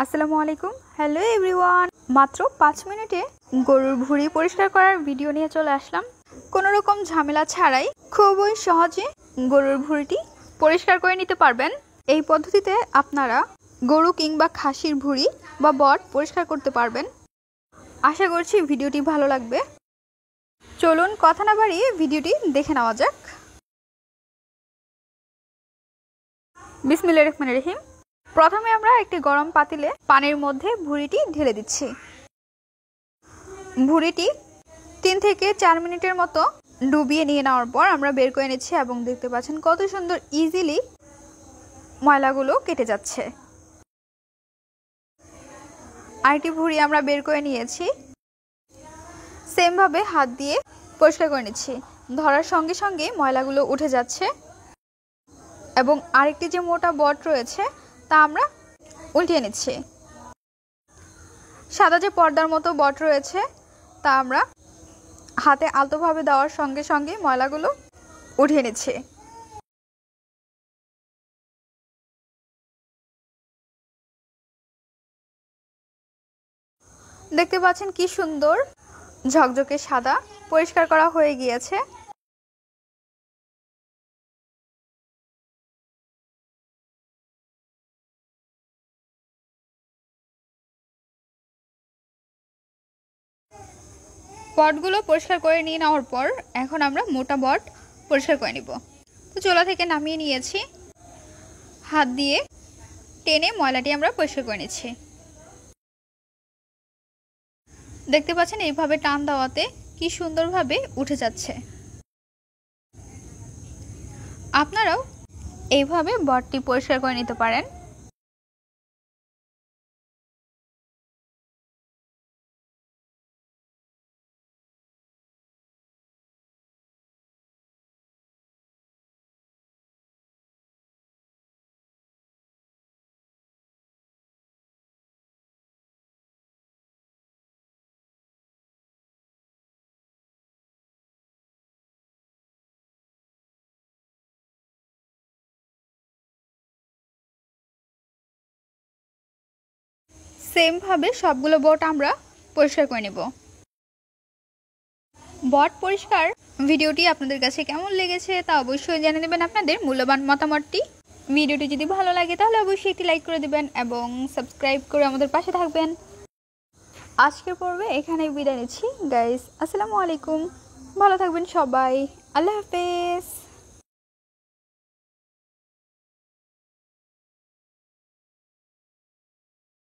আসসালামু আলাইকুম। Hello everyone. মাত্র 5 মিনিটে গরুর ভুঁড়ি পরিষ্কার করার ভিডিও নিয়ে চলে আসলাম। কোনো রকম ঝামেলা ছাড়াই খুবই সহজে গরুর ভুঁড়িটি পরিষ্কার করে নিতে পারবেন। এই পদ্ধতিতে আপনারা গরু কিংবা খাসির ভুঁড়ি বা বট পরিষ্কার করতে পারবেন। আশা করছি ভিডিওটি ভালো লাগবে। চলুন কথা না বাড়িয়ে ভিডিওটি দেখে নেওয়া যাক। বিসমিল্লাহির রহমানির রহিম। প্রথমে আমরা একটি গরম পাতিলে পানির মধ্যে ভুঁড়িটি ঢেলে দিচ্ছি। ভুঁড়িটি 3 থেকে 4 মিনিটের মতো ডুবিয়ে নিয়ে নেওয়ার পর আমরা বের করে নিচ্ছি এবং দেখতে পাচ্ছেন কত সুন্দর ইজিলি ময়লাগুলো কেটে যাচ্ছে। আরেকটি ভুঁড়ি আমরা বের করে নিয়েছি। সেম ভাবে হাত দিয়ে পরিষ্কার করে নিচ্ছি। ধরার সঙ্গে সঙ্গে ময়লাগুলো উঠে যাচ্ছে এবং আরেকটি যে মোটা বট রয়েছে তা আমরা উল্টিয়ে নিচ্ছি। সাদা যে পর্দার মতো বট রয়েছে তা আমরা হাতে আলতোভাবে দেওয়ার সঙ্গে সঙ্গে ময়লাগুলো উঠিয়ে নিচ্ছি। দেখতে পাচ্ছেন কি সুন্দর ঝকঝকে সাদা পরিষ্কার করা হয়ে গিয়েছে। বটগুলো পরিষ্কার করে নিয়ে নেওয়ার পর এখন আমরা মোটা বট পরিষ্কার করে নিব। তো চুলা থেকে নামিয়ে নিয়েছি। হাত দিয়ে টেনে ময়লাটি আমরা পরিষ্কার করে নিচ্ছি। দেখতে পাচ্ছেন এইভাবে টান দেওয়াতে কি সুন্দরভাবে উঠে যাচ্ছে। আপনারাও এইভাবে বটটি পরিষ্কার করে নিতে পারেন। সেম ভাবে সবগুলো বট আমরা পরিষ্কার করে নেব। বট পরিষ্কার ভিডিওটি আপনাদের কাছে কেমন লেগেছে তা অবশ্যই জানিয়ে দেবেন আপনাদের মূল্যবান মতামতটি। ভিডিওটি যদি ভালো লাগে তাহলে অবশ্যই একটি লাইক করে দিবেন এবং সাবস্ক্রাইব করে আমাদের পাশে থাকবেন। আজকের পর্বে এখানেই বিদায় নিচ্ছি গাইস। আসসালামু আলাইকুম। ভালো থাকবেন সবাই। আল্লাহ হাফেজ।